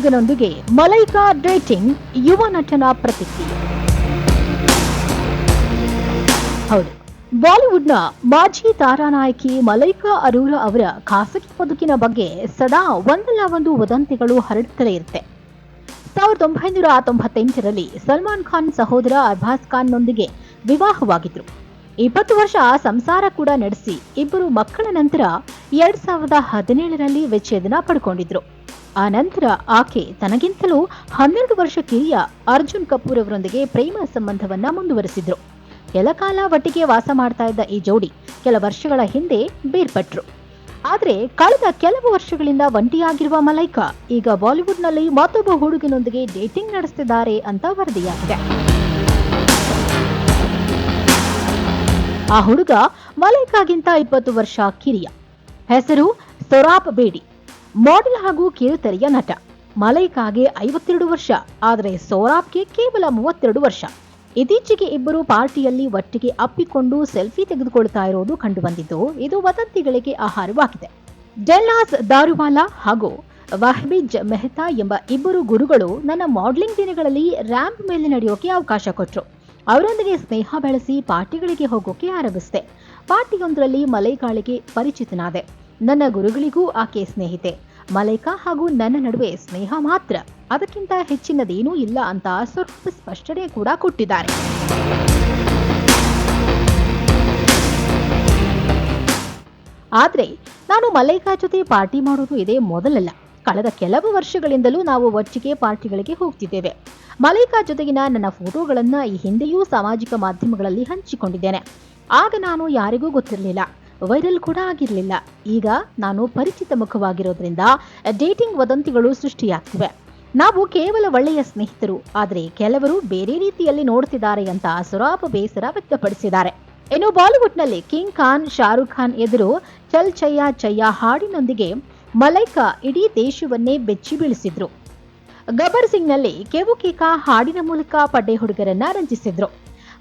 ಹುಡುಗನೊಂದಿಗೆ Malaika dating, ಯುವ ನಟನ ಪ್ರತಿಕ್ರಿಯೆ. ಹೌದು, ಬಾಲಿವುಡ್ನ ಮಾಜಿ ತಾರಾನಾಯಕಿ ಮಲೈಕಾ ಅರೋರಾ ಅವರ ಖಾಸಗಿ ಬದುಕಿನ ಬಗ್ಗೆ ಸದಾ ಒಂದಲ್ಲ ಒಂದು ವದಂತಿಗಳು ಹರಡುತ್ತಲೇ ಇರುತ್ತೆ. 1998ರಲ್ಲಿ ಸಲ್ಮಾನ್ ಖಾನ್ ಸಹೋದರ ಅರ್ಬಾಜ್ ಖಾನ್ನೊಂದಿಗೆ ವಿವಾಹವಾಗಿದ್ರು. 20 ವರ್ಷ ಸಂಸಾರ ಕೂಡ ನಡೆಸಿ ಇಬ್ಬರು ಮಕ್ಕಳ ನಂತರ 2017ರಲ್ಲಿ ವಿಚ್ಛೇದನ ಪಡ್ಕೊಂಡಿದ್ರು. ಆ ನಂತರ ಆಕೆ ತನಗಿಂತಲೂ 12 ವರ್ಷ ಕಿರಿಯ ಅರ್ಜುನ್ ಕಪೂರ್ ಅವರೊಂದಿಗೆ ಪ್ರೇಮ ಸಂಬಂಧವನ್ನ ಮುಂದುವರೆಸಿದ್ರು. ಕೆಲ ಕಾಲ ಒಟ್ಟಿಗೆ ವಾಸ ಮಾಡ್ತಾ ಇದ್ದ ಈ ಜೋಡಿ ಕೆಲ ವರ್ಷಗಳ ಹಿಂದೆ ಬೇರ್ಪಟ್ರು. ಆದ್ರೆ ಕಳೆದ ಕೆಲವು ವರ್ಷಗಳಿಂದ ಒಂಟಿಯಾಗಿರುವ ಮಲೈಕಾ ಈಗ ಬಾಲಿವುಡ್ನಲ್ಲಿ ಮತ್ತೊಬ್ಬ ಹುಡುಗನೊಂದಿಗೆ ಡೇಟಿಂಗ್ ನಡೆಸುತ್ತಿದ್ದಾರೆ ಅಂತ ವರದಿಯಾಗಿದೆ. ಆ ಹುಡುಗ ಮಲೈಕಾಗಿಂತ 20 ವರ್ಷ ಕಿರಿಯ. ಹೆಸರು ಸೊರಾಬ್ ಬೇಡಿ. ಮಾಡೆಲ್ ಹಾಗೂ ಕಿರುತೆರೆಯ ನಟ. ಮಲೈಕಾಗೆ 52 ವರ್ಷ, ಆದರೆ ಸೊರಾಬ್ಗೆ ಕೇವಲ 32 ವರ್ಷ. ಇತ್ತೀಚೆಗೆ ಇಬ್ಬರು ಪಾರ್ಟಿಯಲ್ಲಿ ಒಟ್ಟಿಗೆ ಅಪ್ಪಿಕೊಂಡು ಸೆಲ್ಫಿ ತೆಗೆದುಕೊಳ್ತಾ ಇರೋದು ಕಂಡುಬಂದಿದ್ದು, ಇದು ವದಂತಿಗಳಿಗೆ ಆಹಾರವಾಗಿದೆ. ಡೆಲ್ನಾಜ್ ದಾರುವಾಲಾ ಹಾಗೂ ವಹಬಿಜ್ ಮೆಹ್ತಾ ಎಂಬ ಇಬ್ಬರು ಗುರುಗಳು ನನ್ನ ಮಾಡೆಲಿಂಗ್ ದಿನಗಳಲ್ಲಿ ರ್ಯಾಂಪ್ ಮೇಲೆ ನಡೆಯೋಕೆ ಅವಕಾಶ ಕೊಟ್ಟರು. ಅವರೊಂದಿಗೆ ಸ್ನೇಹ ಬೆಳೆಸಿ ಪಾರ್ಟಿಗಳಿಗೆ ಹೋಗೋಕೆ ಆರಂಭಿಸಿದೆ. ಪಾರ್ಟಿಯೊಂದರಲ್ಲಿ ಮಲೈಕಾಳಿಗೆ ಪರಿಚಿತನಾದೆ. ನನ್ನ ಗುರುಗಳಿಗೂ ಆಕೆ ಸ್ನೇಹಿತೆ. ಮಲೈಕಾ ಹಾಗೂ ನನ್ನ ನಡುವೆ ಸ್ನೇಹ ಮಾತ್ರ, ಅದಕ್ಕಿಂತ ಹೆಚ್ಚಿನದೇನೂ ಇಲ್ಲ ಅಂತ ಸ್ವಲ್ಪ ಸ್ಪಷ್ಟನೆ ಕೂಡ ಕೊಟ್ಟಿದ್ದಾರೆ. ಆದ್ರೆ ನಾನು ಮಲೈಕಾ ಜೊತೆ ಪಾರ್ಟಿ ಮಾಡೋದು ಇದೇ ಮೊದಲಲ್ಲ. ಕಳೆದ ಕೆಲವು ವರ್ಷಗಳಿಂದಲೂ ನಾವು ಒಟ್ಟಿಗೆ ಪಾರ್ಟಿಗಳಿಗೆ ಹೋಗ್ತಿದ್ದೇವೆ. ಮಲೈಕಾ ಜೊತೆಗಿನ ನನ್ನ ಫೋಟೋಗಳನ್ನ ಈ ಹಿಂದೆಯೂ ಸಾಮಾಜಿಕ ಮಾಧ್ಯಮಗಳಲ್ಲಿ ಹಂಚಿಕೊಂಡಿದ್ದೇನೆ. ಆಗ ನಾನು ಯಾರಿಗೂ ಗೊತ್ತಿರಲಿಲ್ಲ, ವೈರಲ್ ಕೂಡ ಆಗಿರಲಿಲ್ಲ. ಈಗ ನಾನು ಪರಿಚಿತ ಮುಖವಾಗಿರೋದ್ರಿಂದ ಡೇಟಿಂಗ್ ವದಂತಿಗಳು ಸೃಷ್ಟಿಯಾಗ್ತಿವೆ. ನಾವು ಕೇವಲ ಒಳ್ಳೆಯ ಸ್ನೇಹಿತರು, ಆದರೆ ಕೆಲವರು ಬೇರೆ ರೀತಿಯಲ್ಲಿ ನೋಡ್ತಿದ್ದಾರೆ ಅಂತ ಸೊರಾಬ್ ಬೇಸರ ವ್ಯಕ್ತಪಡಿಸಿದ್ದಾರೆ. ಇನ್ನು ಬಾಲಿವುಡ್ನಲ್ಲಿ ಕಿಂಗ್ ಖಾನ್ ಶಾರುಖ್ ಖಾನ್ ಎದುರು ಚಲ್ ಚಯ್ಯಾ ಚಯ್ಯಾ ಹಾಡಿನೊಂದಿಗೆ ಮಲೈಕಾ ಇಡೀ ದೇಶವನ್ನೇ ಬೆಚ್ಚಿ ಬೀಳಿಸಿದ್ರು. ಗಬ್ಬರ್ ಸಿಂಗ್ನಲ್ಲಿ ಕೆವು ಕೇಕಾ ಹಾಡಿನ ಮೂಲಕ ಪಡ್ಡೆ ಹುಡುಗರನ್ನ ರಂಜಿಸಿದ್ರು.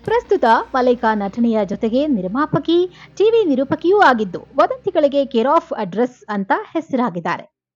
ಪ್ರಸ್ತುತ ಮಲೈಕಾ ನಟನೆಯ ಜೊತೆಗೆ ನಿರ್ಮಾಪಕಿ, ಟಿವಿ ನಿರೂಪಕಿಯೂ ಆಗಿದ್ದು, ವದಂತಿಗಳಿಗೆ ಕೇರ್ ಆಫ್ ಅಡ್ರೆಸ್ ಅಂತ ಹೆಸರಾಗಿದ್ದಾರೆ.